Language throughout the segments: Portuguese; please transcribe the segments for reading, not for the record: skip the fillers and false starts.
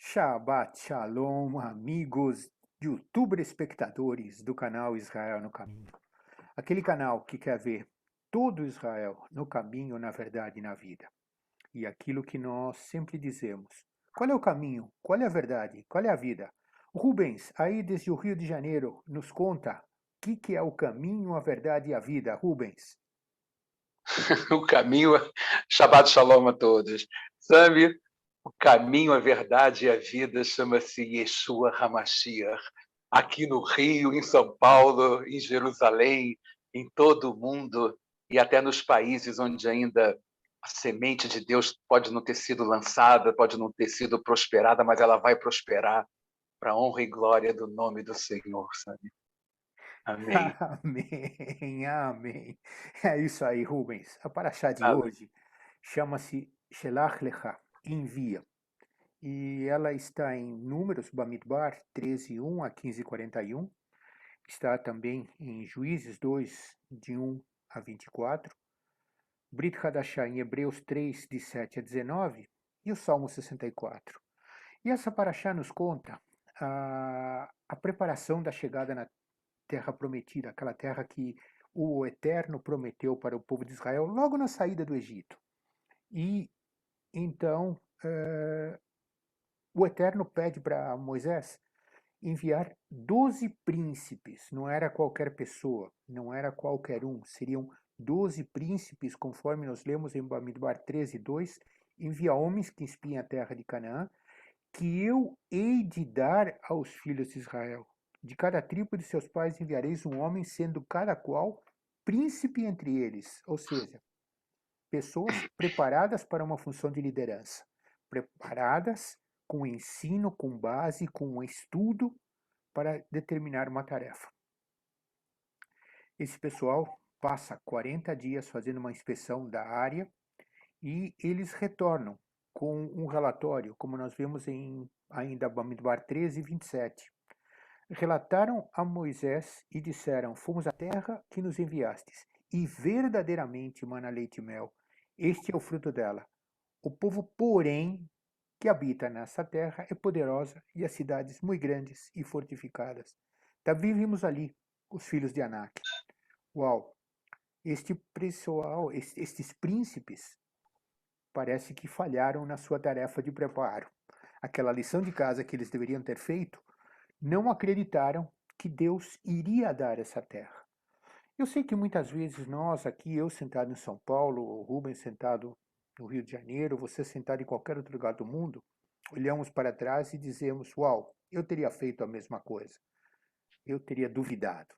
Shabbat Shalom, amigos, youtuber espectadores do canal Israel no Caminho. Aquele canal que quer ver todo Israel no caminho, na verdade e na vida. E aquilo que nós sempre dizemos. Qual é o caminho? Qual é a verdade? Qual é a vida? Rubens, aí desde o Rio de Janeiro, nos conta o que é o caminho, a verdade e a vida. Rubens. O caminho, Shabbat Shalom a todos. Sabe, o caminho, a verdade e a vida chama-se Yeshua HaMashiach. Aqui no Rio, em São Paulo, em Jerusalém, em todo o mundo e até nos países onde ainda a semente de Deus pode não ter sido lançada, pode não ter sido prosperada, mas ela vai prosperar para a honra e glória do nome do Senhor, sabe? Amém. Amém, amém. É isso aí, Rubens. A paraxá de Amém. hoje chama-se Shelach Lecha, envia. E ela está em Números, Bamidbar 13:1 a 15:41. Está também em Juízes 2, de 1 a 24. Brit Hadashah em Hebreus 3, de 7 a 19. E o Salmo 64. E essa paraxá nos conta a preparação da chegada na terra prometida, aquela terra que o Eterno prometeu para o povo de Israel logo na saída do Egito. E então o Eterno pede para Moisés enviar 12 príncipes, não era qualquer pessoa, não era qualquer um, seriam 12 príncipes, conforme nós lemos em Bamidbar 13:2, envia homens que espiem a terra de Canaã, que eu hei de dar aos filhos de Israel. De cada tribo de seus pais enviareis um homem, sendo cada qual príncipe entre eles, ou seja, pessoas preparadas para uma função de liderança, preparadas com ensino, com base, com estudo para determinar uma tarefa. Esse pessoal passa 40 dias fazendo uma inspeção da área e eles retornam com um relatório, como nós vemos em ainda Bamidbar 13:27. Relataram a Moisés e disseram: Fomos à terra que nos enviastes, e verdadeiramente mana leite e mel. Este é o fruto dela. O povo, porém, que habita nessa terra é poderosa e as cidades muito grandes e fortificadas. Também vimos ali os filhos de Anak. Uau! Este pessoal, estes príncipes, parece que falharam na sua tarefa de preparo. Aquela lição de casa que eles deveriam ter feito, não acreditaram que Deus iria dar essa terra. Eu sei que muitas vezes nós aqui, eu sentado em São Paulo, o Rubens sentado no Rio de Janeiro, você sentado em qualquer outro lugar do mundo, olhamos para trás e dizemos: Uau, eu teria feito a mesma coisa. Eu teria duvidado.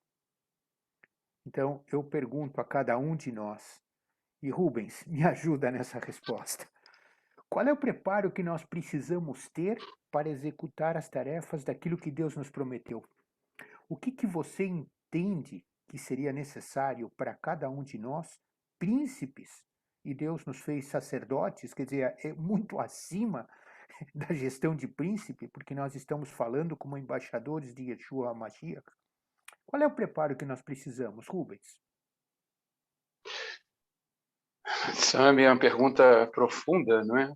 Então eu pergunto a cada um de nós, e Rubens, me ajuda nessa resposta. Qual é o preparo que nós precisamos ter para executar as tarefas daquilo que Deus nos prometeu? O que você entende que seria necessário para cada um de nós, príncipes, e Deus nos fez sacerdotes, quer dizer, é muito acima da gestão de príncipe, porque nós estamos falando como embaixadores de Yeshua HaMashiach. Qual é o preparo que nós precisamos, Rubens? Sabe, é uma pergunta profunda, não é?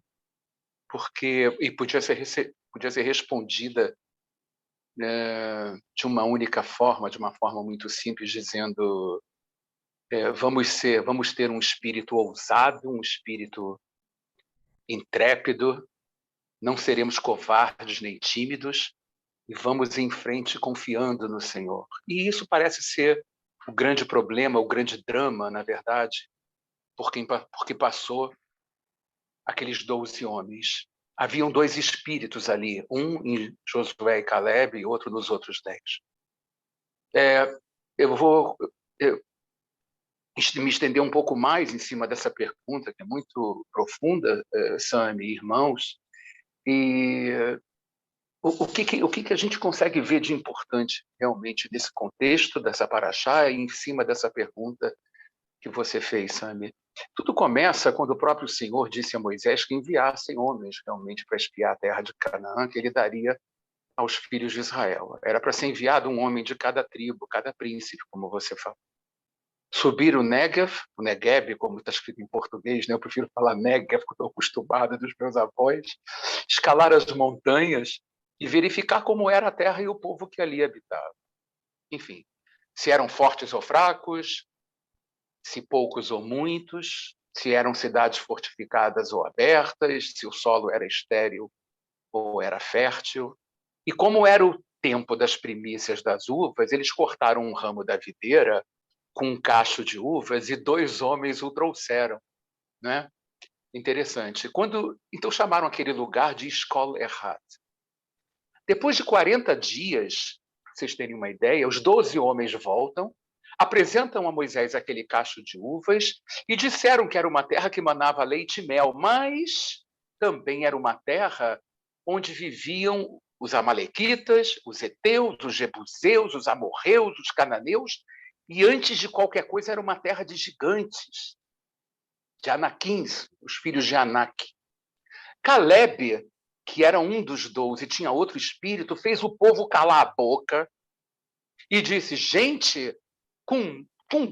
Porque e podia ser respondida de uma única forma, de uma forma muito simples, dizendo vamos ter um espírito ousado, um espírito intrépido, não seremos covardes nem tímidos e vamos em frente confiando no Senhor. E isso parece ser o grande problema, o grande drama, na verdade, porque passou aqueles 12 homens. Haviam dois espíritos ali, um em Josué e Caleb e outro nos outros 10. Eu vou me estender um pouco mais em cima dessa pergunta, que é muito profunda, Sam e irmãos, e o que a gente consegue ver de importante realmente nesse contexto, dessa paraxá, e em cima dessa pergunta que você fez, Sami. Tudo começa quando o próprio Senhor disse a Moisés que enviassem homens realmente para espiar a terra de Canaã, que ele daria aos filhos de Israel. Era para ser enviado um homem de cada tribo, cada príncipe, como você falou. subir o Negev, como está escrito em português, né? Eu prefiro falar Negev, porque estou acostumado dos meus avós, escalar as montanhas e verificar como era a terra e o povo que ali habitava. Enfim, se eram fortes ou fracos, se poucos ou muitos, se eram cidades fortificadas ou abertas, se o solo era estéril ou era fértil. E como era o tempo das primícias das uvas, eles cortaram um ramo da videira com um cacho de uvas e 2 homens o trouxeram, né? Interessante. Então chamaram aquele lugar de Eshkol Erhat. Depois de 40 dias, para vocês terem uma ideia, os 12 homens voltam, apresentam a Moisés aquele cacho de uvas e disseram que era uma terra que manava leite e mel, mas também era uma terra onde viviam os amalequitas, os heteus, os jebuseus, os amorreus, os cananeus, e antes de qualquer coisa era uma terra de gigantes, de Anaquins, os filhos de Anak. Caleb, que era um dos 12 e tinha outro espírito, fez o povo calar a boca e disse: gente, com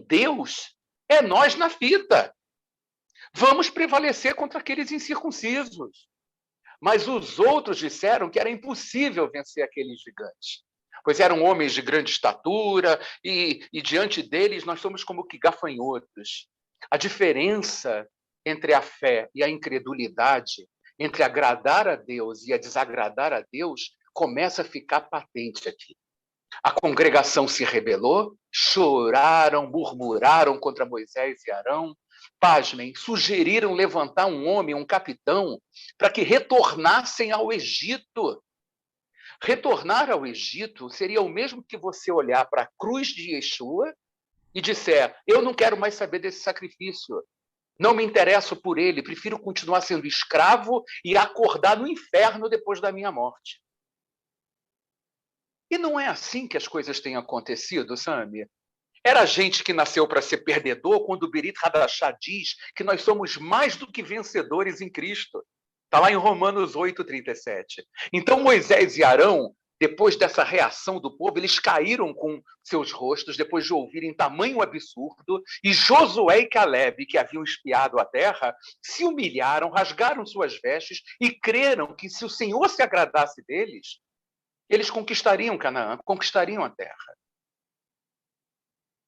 Deus é nós na fita. Vamos prevalecer contra aqueles incircuncisos. Mas os outros disseram que era impossível vencer aqueles gigantes, pois eram homens de grande estatura e diante deles nós somos como que gafanhotos. A diferença entre a fé e a incredulidade, entre agradar a Deus e a desagradar a Deus, começa a ficar patente aqui. A congregação se rebelou, choraram, murmuraram contra Moisés e Arão. Pasmem, sugeriram levantar um homem, um capitão, para que retornassem ao Egito. Retornar ao Egito seria o mesmo que você olhar para a cruz de Yeshua e disser: eu não quero mais saber desse sacrifício. Não me interesso por ele, prefiro continuar sendo escravo e acordar no inferno depois da minha morte. E não é assim que as coisas têm acontecido, Sami? Era gente que nasceu para ser perdedor quando o Berit Hadashah diz que nós somos mais do que vencedores em Cristo. Está lá em Romanos 8:37. Então Moisés e Arão, depois dessa reação do povo, eles caíram com seus rostos, depois de ouvirem tamanho absurdo, e Josué e Caleb, que haviam espiado a terra, se humilharam, rasgaram suas vestes e creram que se o Senhor se agradasse deles, eles conquistariam Canaã, conquistariam a terra.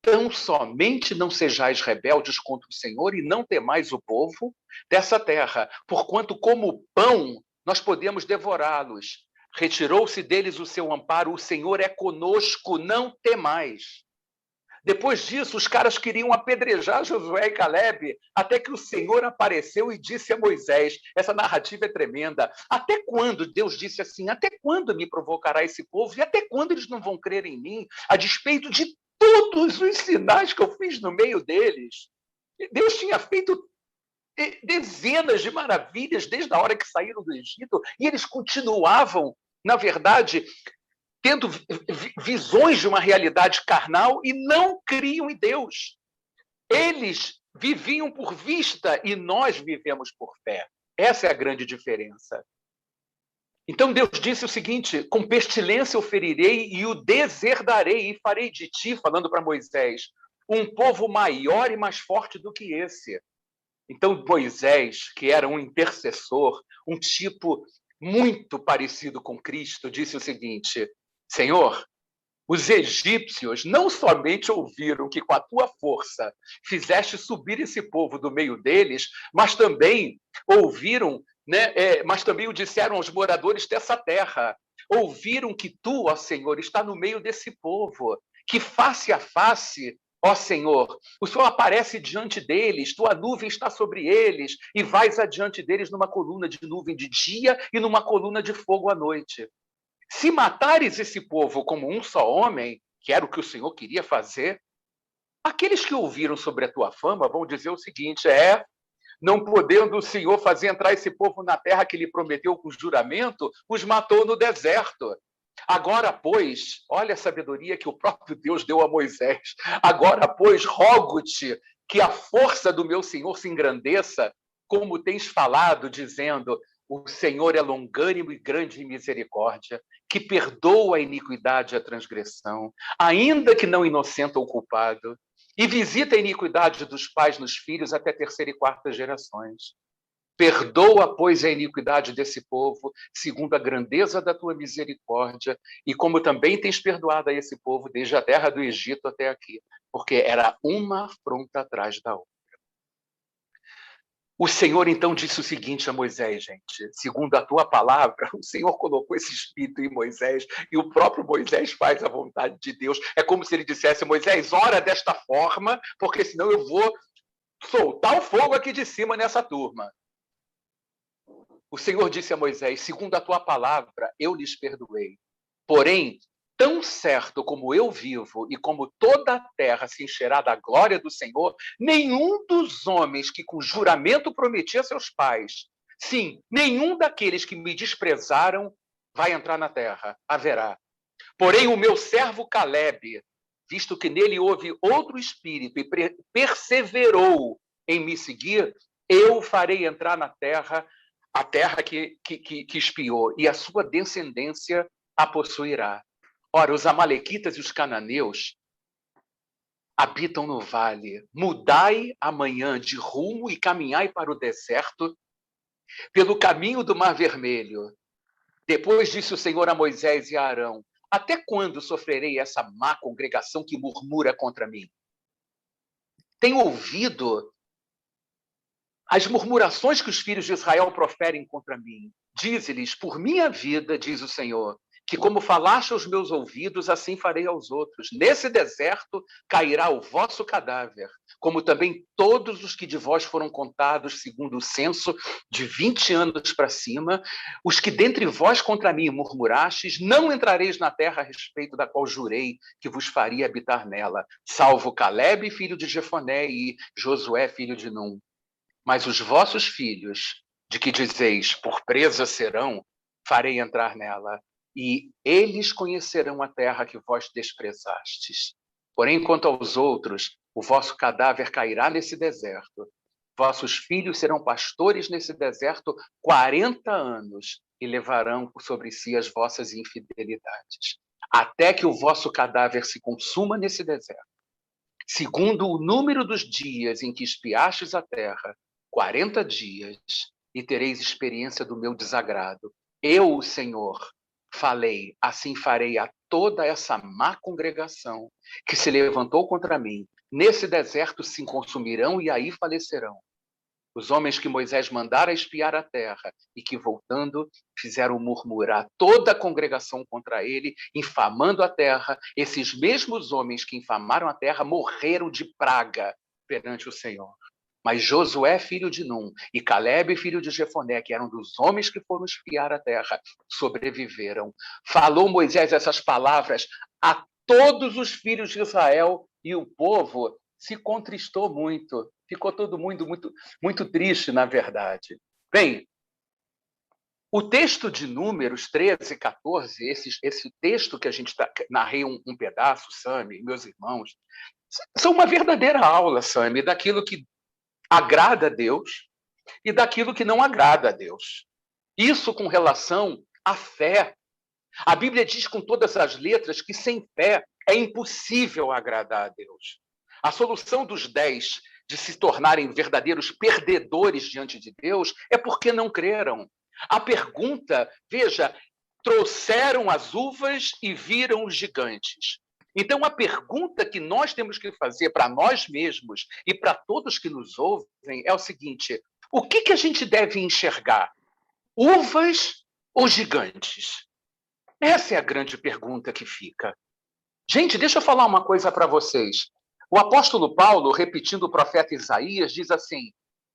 Tão somente não sejais rebeldes contra o Senhor e não temais o povo dessa terra, porquanto como pão nós podemos devorá-los. Retirou-se deles o seu amparo, o Senhor é conosco, não temais. Depois disso, os caras queriam apedrejar Josué e Caleb, até que o Senhor apareceu e disse a Moisés, essa narrativa é tremenda, até quando, Deus disse assim, até quando me provocará esse povo e até quando eles não vão crer em mim, a despeito de todos os sinais que eu fiz no meio deles? Deus tinha feito dezenas de maravilhas desde a hora que saíram do Egito e eles continuavam, na verdade, tendo visões de uma realidade carnal e não criam em Deus. Eles viviam por vista e nós vivemos por fé. Essa é a grande diferença. Então Deus disse o seguinte: com pestilência eu ferirei e o deserdarei e farei de ti, falando para Moisés, um povo maior e mais forte do que esse. Então Moisés, que era um intercessor, um tipo muito parecido com Cristo, disse o seguinte: Senhor, os egípcios não somente ouviram que com a tua força fizeste subir esse povo do meio deles, mas também ouviram, né, mas também o disseram aos moradores dessa terra. Ouviram que tu, ó Senhor, está no meio desse povo, que face a face, ó Senhor, o Senhor aparece diante deles, tua nuvem está sobre eles, e vais adiante deles numa coluna de nuvem de dia e numa coluna de fogo à noite. Se matares esse povo como um só homem, que era o que o Senhor queria fazer, aqueles que ouviram sobre a tua fama vão dizer o seguinte: não podendo o Senhor fazer entrar esse povo na terra que lhe prometeu com juramento, os matou no deserto. Agora, pois, olha a sabedoria que o próprio Deus deu a Moisés. Agora, pois, rogo-te que a força do meu Senhor se engrandeça, como tens falado, dizendo: o Senhor é longânimo e grande em misericórdia, que perdoa a iniquidade e a transgressão, ainda que não inocenta o culpado. e visita a iniquidade dos pais nos filhos até terceira e quarta gerações. Perdoa, pois, a iniquidade desse povo, segundo a grandeza da tua misericórdia, e como também tens perdoado a esse povo desde a terra do Egito até aqui, porque era uma afronta atrás da outra. O Senhor, então, disse o seguinte a Moisés, gente, segundo a tua palavra, o Senhor colocou esse espírito em Moisés, e o próprio Moisés faz a vontade de Deus. É como se ele dissesse, Moisés, ora desta forma, porque senão eu vou soltar o fogo aqui de cima nessa turma. O Senhor disse a Moisés, segundo a tua palavra, eu lhes perdoei. Porém, tão certo como eu vivo e como toda a terra se encherá da glória do Senhor, nenhum dos homens que com juramento prometi a seus pais, sim, nenhum daqueles que me desprezaram vai entrar na terra, haverá. Porém, o meu servo Calebe, visto que nele houve outro espírito e perseverou em me seguir, eu farei entrar na terra, a terra que espiou, e a sua descendência a possuirá. Ora, os amalequitas e os cananeus habitam no vale. Mudai amanhã de rumo e caminhai para o deserto, pelo caminho do Mar Vermelho. Depois disse o Senhor a Moisés e a Arão, até quando sofrerei essa má congregação que murmura contra mim? Tenho ouvido as murmurações que os filhos de Israel proferem contra mim. Dize-lhes, por minha vida, diz o Senhor, que como falaste aos meus ouvidos, assim farei aos outros. Nesse deserto cairá o vosso cadáver, como também todos os que de vós foram contados, segundo o censo, de 20 anos para cima, os que dentre vós contra mim murmurastes, não entrareis na terra a respeito da qual jurei que vos faria habitar nela, salvo Calebe, filho de Jefoné, e Josué, filho de Num. Mas os vossos filhos, de que dizeis, por presa serão, farei entrar nela, e eles conhecerão a terra que vós desprezastes. Porém, quanto aos outros, o vosso cadáver cairá nesse deserto. Vossos filhos serão pastores nesse deserto 40 anos e levarão sobre si as vossas infidelidades, até que o vosso cadáver se consuma nesse deserto. Segundo o número dos dias em que espiastes a terra, 40 dias, e tereis experiência do meu desagrado. Eu, o Senhor, falei, assim farei a toda essa má congregação que se levantou contra mim. Nesse deserto se consumirão e aí falecerão. Os homens que Moisés mandara espiar a terra e que, voltando, fizeram murmurar toda a congregação contra ele, infamando a terra, esses mesmos homens que infamaram a terra morreram de praga perante o Senhor. Mas Josué, filho de Num, e Calebe, filho de Jefoné, que eram dos homens que foram espiar a terra, sobreviveram. Falou Moisés essas palavras a todos os filhos de Israel, e o povo se contristou muito. Ficou todo mundo muito triste, na verdade. Bem, o texto de Números 13 e 14, esse texto que a gente narrei um pedaço, Sami, meus irmãos, são uma verdadeira aula, Sami, daquilo que agrada a Deus e daquilo que não agrada a Deus. Isso com relação à fé. A Bíblia diz com todas as letras que sem fé é impossível agradar a Deus. A solução dos 10 de se tornarem verdadeiros perdedores diante de Deus é porque não creram. A pergunta, veja, trouxeram as uvas e viram os gigantes. Então, a pergunta que nós temos que fazer para nós mesmos e para todos que nos ouvem é o seguinte: o que a gente deve enxergar? Uvas ou gigantes? Essa é a grande pergunta que fica. Gente, deixa eu falar uma coisa para vocês. O apóstolo Paulo, repetindo o profeta Isaías, diz assim: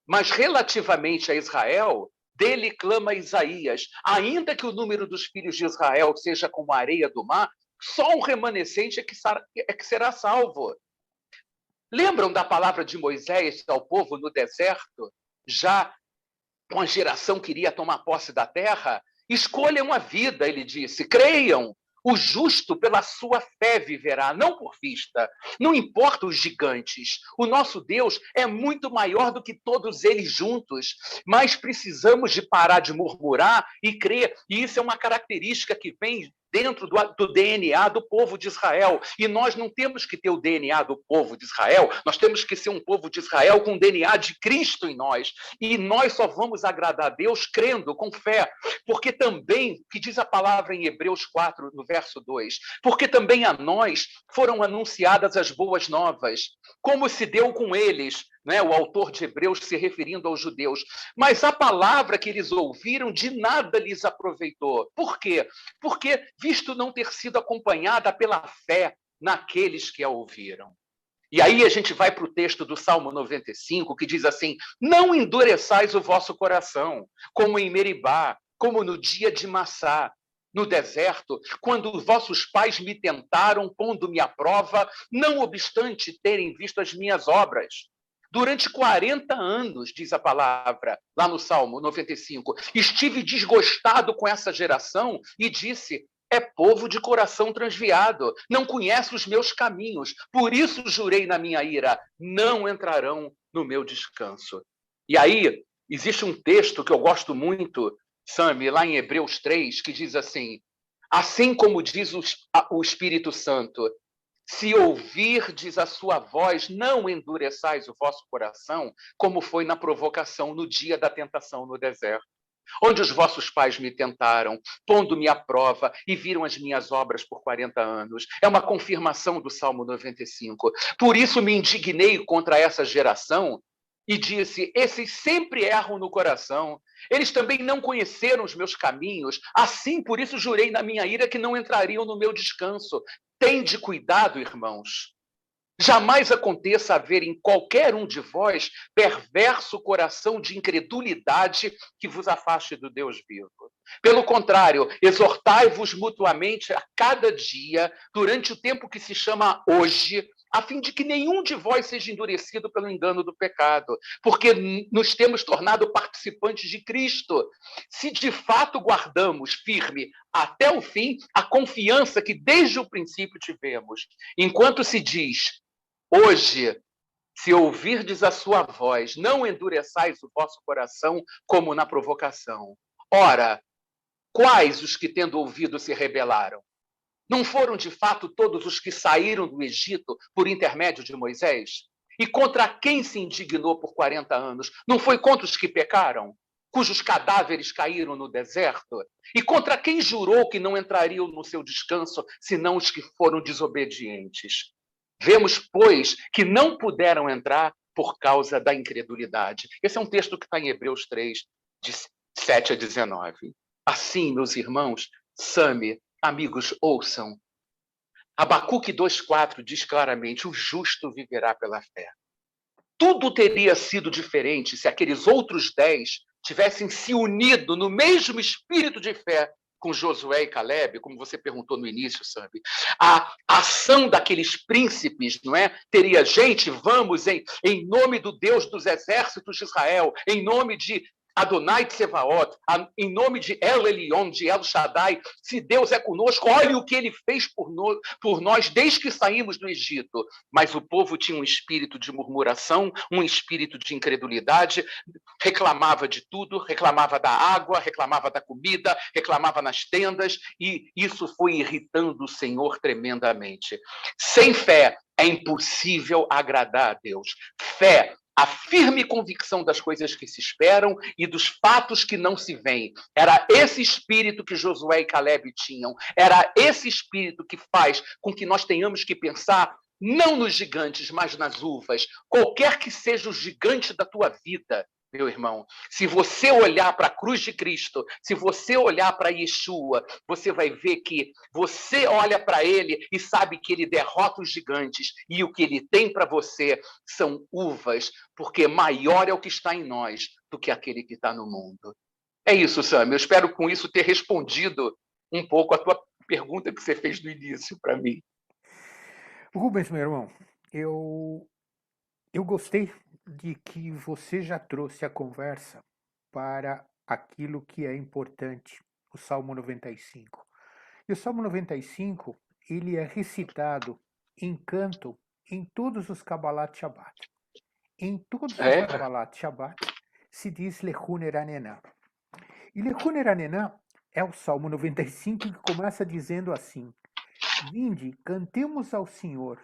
mas relativamente a Israel, dele clama Isaías, ainda que o número dos filhos de Israel seja como a areia do mar, só um remanescente é que será salvo. Lembram da palavra de Moisés ao povo no deserto, já com a geração que iria tomar posse da terra? Escolham a vida, ele disse, creiam. O justo pela sua fé viverá, não por vista. Não importa os gigantes. O nosso Deus é muito maior do que todos eles juntos. Mas precisamos de parar de murmurar e crer. E isso é uma característica que vem dentro do DNA do povo de Israel. E nós não temos que ter o DNA do povo de Israel, nós temos que ser um povo de Israel com o DNA de Cristo em nós. E nós só vamos agradar a Deus crendo, com fé. Porque também, que diz a palavra em Hebreus 4, no verso 2, porque também a nós foram anunciadas as boas novas, como se deu com eles, né? O autor de Hebreus se referindo aos judeus. Mas a palavra que eles ouviram de nada lhes aproveitou. Por quê? Porque, visto não ter sido acompanhada pela fé naqueles que a ouviram. E aí a gente vai para o texto do Salmo 95, que diz assim: não endureçais o vosso coração, como em Meribá, como no dia de Massá, no deserto, quando os vossos pais me tentaram, pondo-me à prova, não obstante terem visto as minhas obras. Durante 40 anos, diz a palavra, lá no Salmo 95, estive desgostado com essa geração e disse: é povo de coração transviado, não conhece os meus caminhos, por isso jurei na minha ira, não entrarão no meu descanso. E aí, existe um texto que eu gosto muito, Sami, lá em Hebreus 3, que diz assim: assim como diz o Espírito Santo, se ouvirdes a sua voz, não endureçais o vosso coração, como foi na provocação no dia da tentação no deserto, onde os vossos pais me tentaram, pondo-me à prova e viram as minhas obras por 40 anos. É uma confirmação do Salmo 95. Por isso me indignei contra essa geração e disse: esses sempre erram no coração. Eles também não conheceram os meus caminhos. Assim, por isso jurei na minha ira que não entrariam no meu descanso. Tende cuidado, irmãos. Jamais aconteça haver em qualquer um de vós perverso coração de incredulidade que vos afaste do Deus vivo. Pelo contrário, exortai-vos mutuamente a cada dia, durante o tempo que se chama hoje, a fim de que nenhum de vós seja endurecido pelo engano do pecado, porque nos temos tornado participantes de Cristo, se de fato guardamos firme até o fim a confiança que desde o princípio tivemos. Enquanto se diz: hoje, se ouvirdes a sua voz, não endureçais o vosso coração como na provocação. Ora, quais os que, tendo ouvido, se rebelaram? Não foram, de fato, todos os que saíram do Egito por intermédio de Moisés? E contra quem se indignou por 40 anos? Não foi contra os que pecaram, cujos cadáveres caíram no deserto? E contra quem jurou que não entrariam no seu descanso, senão os que foram desobedientes? Vemos, pois, que não puderam entrar por causa da incredulidade. Esse é um texto que está em Hebreus 3, de 7 a 19. Assim, meus irmãos, Sami, amigos, ouçam. Abacuque 2,4 diz claramente: o justo viverá pela fé. Tudo teria sido diferente se aqueles outros 10 tivessem se unido no mesmo espírito de fé com Josué e Caleb, como você perguntou no início, sabe? A ação daqueles príncipes, não é? Teria: gente, vamos em nome do Deus dos exércitos de Israel, em nome de Adonai Tsevaot, em nome de El Elyon, de El Shaddai, se Deus é conosco, olhe o que ele fez por nós desde que saímos do Egito. Mas o povo tinha um espírito de murmuração, um espírito de incredulidade, reclamava de tudo, reclamava da água, reclamava da comida, reclamava nas tendas, e isso foi irritando o Senhor tremendamente. Sem fé é impossível agradar a Deus. Fé, a firme convicção das coisas que se esperam e dos fatos que não se veem. Era esse espírito que Josué e Caleb tinham. Era esse espírito que faz com que nós tenhamos que pensar não nos gigantes, mas nas uvas. Qualquer que seja o gigante da tua vida, meu irmão, se você olhar para a cruz de Cristo, se você olhar para Yeshua, você vai ver que você olha para ele e sabe que ele derrota os gigantes, e o que ele tem para você são uvas, porque maior é o que está em nós do que aquele que está no mundo. É isso, Sam. Eu espero com isso ter respondido um pouco a tua pergunta que você fez no início para mim. Rubens, meu irmão, eu gostei de que você já trouxe a conversa para aquilo que é importante, o Salmo 95. E o Salmo 95, ele é recitado em canto em todos os Kabbalat Shabbat. Em todos os Kabbalat Shabbat se diz Lechun Eranenah. E Lechun Eranenah É o Salmo 95 que começa dizendo assim: Vinde, cantemos ao Senhor,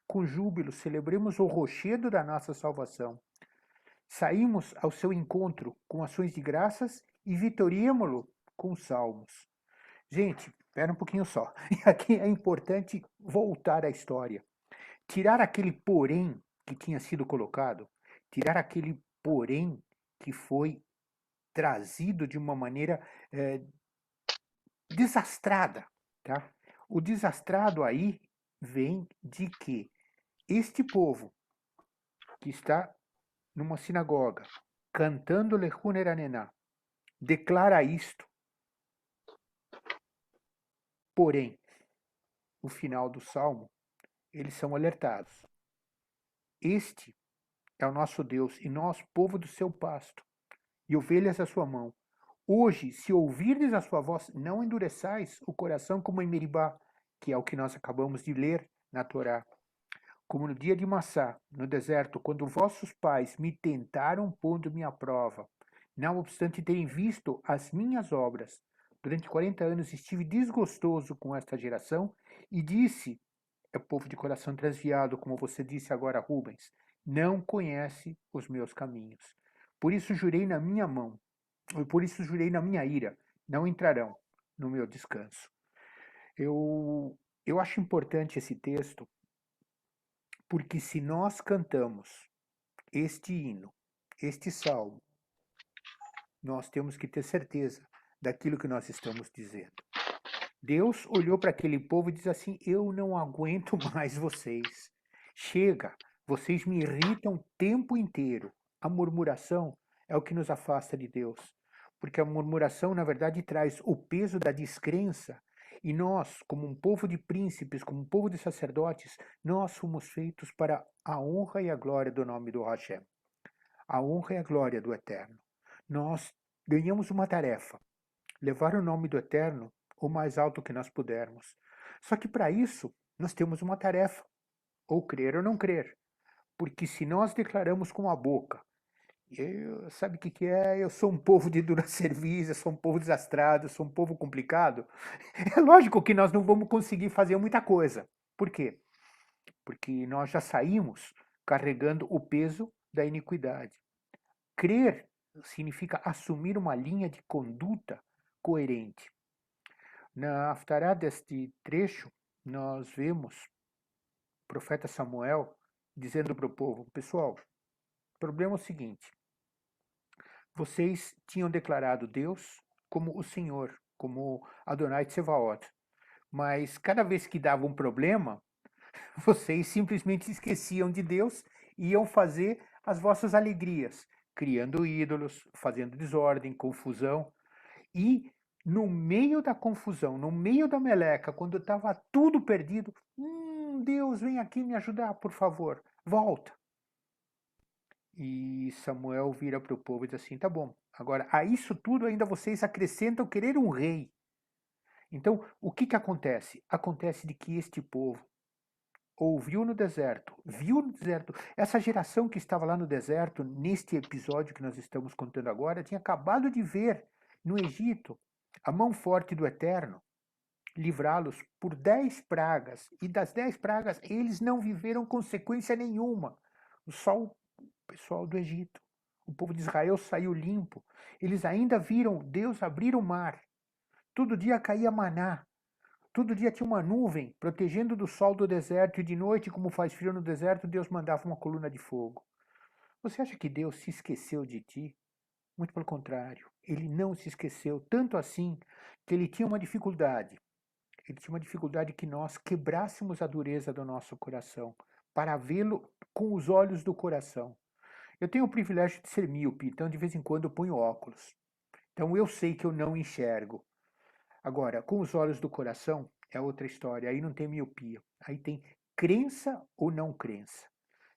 com júbilo celebremos o rochedo da nossa salvação. Saímos ao seu encontro com ações de graças e vitoriemo-lo com salmos. Gente, espera um pouquinho só. E aqui é importante voltar à história. Tirar aquele porém que tinha sido colocado, tirar aquele porém que foi trazido de uma maneira desastrada, tá? O desastrado aí vem de que este povo que está numa sinagoga cantando Lehuneranena declara isto, porém, no final do salmo, eles são alertados. Este é o nosso Deus e nós, povo do seu pasto, e ovelhas à sua mão. Hoje, se ouvirdes a sua voz, não endureçais o coração como em Meribá, que é o que nós acabamos de ler na Torá. Como no dia de Massá, no deserto, quando vossos pais me tentaram pondo-me à prova, não obstante terem visto as minhas obras. Durante 40 anos estive desgostoso com esta geração e disse, é povo de coração transviado, como você disse agora, Rubens, não conhece os meus caminhos. Por isso jurei na minha mão, por isso jurei na minha ira, não entrarão no meu descanso. Eu acho importante esse texto, porque se nós cantamos este hino, este salmo, nós temos que ter certeza daquilo que nós estamos dizendo. Deus olhou para aquele povo e disse assim: eu não aguento mais vocês. Chega, vocês me irritam o tempo inteiro. A murmuração é o que nos afasta de Deus. Porque a murmuração, na verdade, traz o peso da descrença. E nós, como um povo de príncipes, como um povo de sacerdotes, nós fomos feitos para a honra e a glória do nome do Hashem. A honra e a glória do Eterno. Nós ganhamos uma tarefa: levar o nome do Eterno o mais alto que nós pudermos. Só que para isso, nós temos uma tarefa: ou crer ou não crer. Porque se nós declaramos com a boca, sabe o que é? Eu sou um povo de dura serviço, eu sou um povo desastrado, eu sou um povo complicado. É lógico que nós não vamos conseguir fazer muita coisa. Por quê? Porque nós já saímos carregando o peso da iniquidade. Crer significa assumir uma linha de conduta coerente. Na Haftará deste trecho, nós vemos o profeta Samuel dizendo para o povo: pessoal, o problema é o seguinte, vocês tinham declarado Deus como o Senhor, como Adonai Tsevaot, mas cada vez que dava um problema, vocês simplesmente esqueciam de Deus e iam fazer as vossas alegrias, criando ídolos, fazendo desordem, confusão. E no meio da confusão, no meio da meleca, quando estava tudo perdido, Deus, vem aqui me ajudar, por favor, volta. E Samuel vira para o povo e diz assim: tá bom, agora a isso tudo ainda vocês acrescentam querer um rei. Então, o que acontece? Acontece de que este povo ouviu no deserto, viu no deserto. Essa geração que estava lá no deserto, neste episódio que nós estamos contando agora, tinha acabado de ver no Egito a mão forte do Eterno livrá-los por 10 pragas. E das 10 pragas, eles não viveram consequência nenhuma. Só o pessoal do Egito. O povo de Israel saiu limpo. Eles ainda viram Deus abrir o mar. Todo dia caía maná. Todo dia tinha uma nuvem protegendo do sol do deserto, e de noite, como faz frio no deserto, Deus mandava uma coluna de fogo. Você acha que Deus se esqueceu de ti? Muito pelo contrário, ele não se esqueceu, tanto assim que ele tinha uma dificuldade. Ele tinha uma dificuldade que nós quebrássemos a dureza do nosso coração, para vê-lo com os olhos do coração. Eu tenho o privilégio de ser míope, então de vez em quando eu ponho óculos. Então eu sei que eu não enxergo. Agora, com os olhos do coração é outra história. Aí não tem miopia. Aí tem crença ou não crença.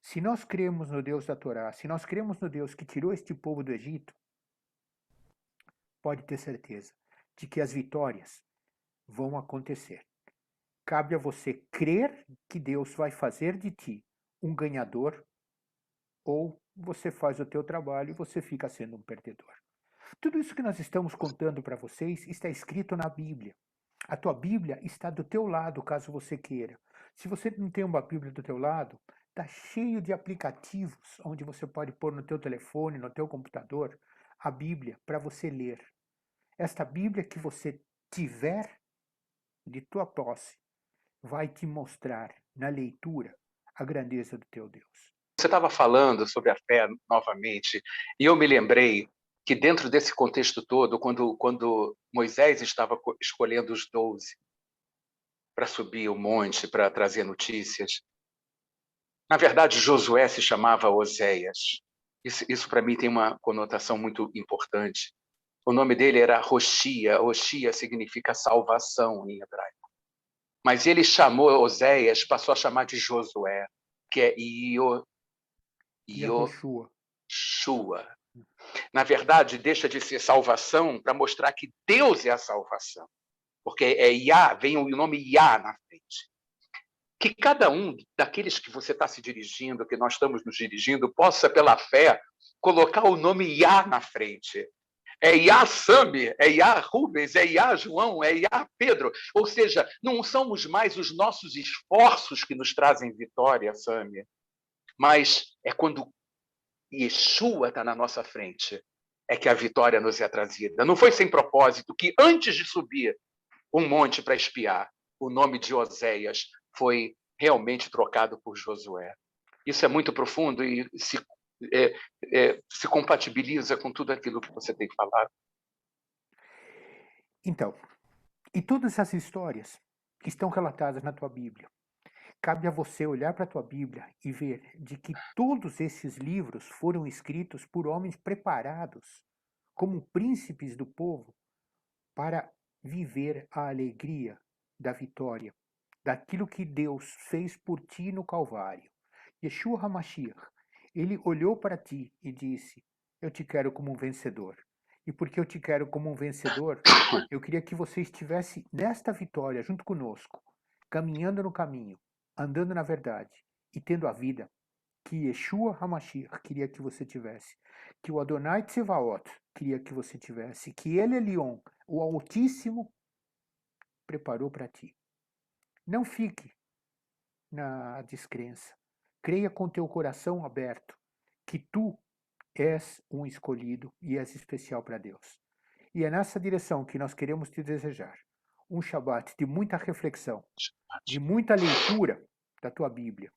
Se nós cremos no Deus da Torá, se nós cremos no Deus que tirou este povo do Egito, pode ter certeza de que as vitórias vão acontecer. Cabe a você crer que Deus vai fazer de ti um ganhador, ou você faz o teu trabalho e você fica sendo um perdedor. Tudo isso que nós estamos contando para vocês está escrito na Bíblia. A tua Bíblia está do teu lado, caso você queira. Se você não tem uma Bíblia do teu lado, está cheio de aplicativos onde você pode pôr no teu telefone, no teu computador, a Bíblia para você ler. Esta Bíblia que você tiver de tua posse vai te mostrar na leitura a grandeza do teu Deus. Você estava falando sobre a fé novamente, e eu me lembrei que dentro desse contexto todo, quando Moisés estava escolhendo os 12 para subir o monte, para trazer notícias, na verdade Josué se chamava Oséias. Isso para mim tem uma conotação muito importante. O nome dele era Hoshia. Hoshia significa salvação em hebraico. Mas ele chamou Oséias, passou a chamar de Josué, que é Yehoshua. Yoshua. Na verdade, deixa de ser salvação para mostrar que Deus é a salvação. Porque é Yah, vem o nome Yah na frente. Que cada um daqueles que você está se dirigindo, que nós estamos nos dirigindo, possa, pela fé, colocar o nome Yah na frente. É Yah Sami, é Yah Rubens, é Yah João, é Yah Pedro. Ou seja, não somos mais os nossos esforços que nos trazem vitória, Sami, mas é quando Yeshua está na nossa frente, é que a vitória nos é trazida. Não foi sem propósito que, antes de subir um monte para espiar, o nome de Oséias foi realmente trocado por Josué. Isso é muito profundo e se compatibiliza com tudo aquilo que você tem falado. Então, e todas essas histórias que estão relatadas na tua Bíblia, cabe a você olhar para a tua Bíblia e ver de que todos esses livros foram escritos por homens preparados como príncipes do povo para viver a alegria da vitória, daquilo que Deus fez por ti no Calvário. Yeshua HaMashiach, ele olhou para ti e disse: eu te quero como um vencedor. E porque eu te quero como um vencedor, eu queria que você estivesse nesta vitória junto conosco, caminhando no caminho, andando na verdade e tendo a vida que Yeshua HaMashiach queria que você tivesse, que o Adonai Tsevaot queria que você tivesse, que ele Elion, o Altíssimo, preparou para ti. Não fique na descrença. Creia com teu coração aberto que tu és um escolhido e és especial para Deus. E é nessa direção que nós queremos te desejar. Um Shabat de muita reflexão, de muita leitura da tua Bíblia.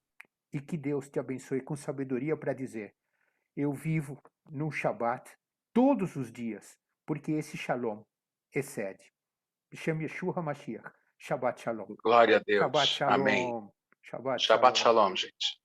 E que Deus te abençoe com sabedoria para dizer: eu vivo num Shabat todos os dias, porque esse Shalom excede. Shem Yeshua HaMashiach. Shabbat Shalom. Glória a Shabbat Deus. Amém. Shalom. Shabbat Shabbat Shalom. Shalom, gente.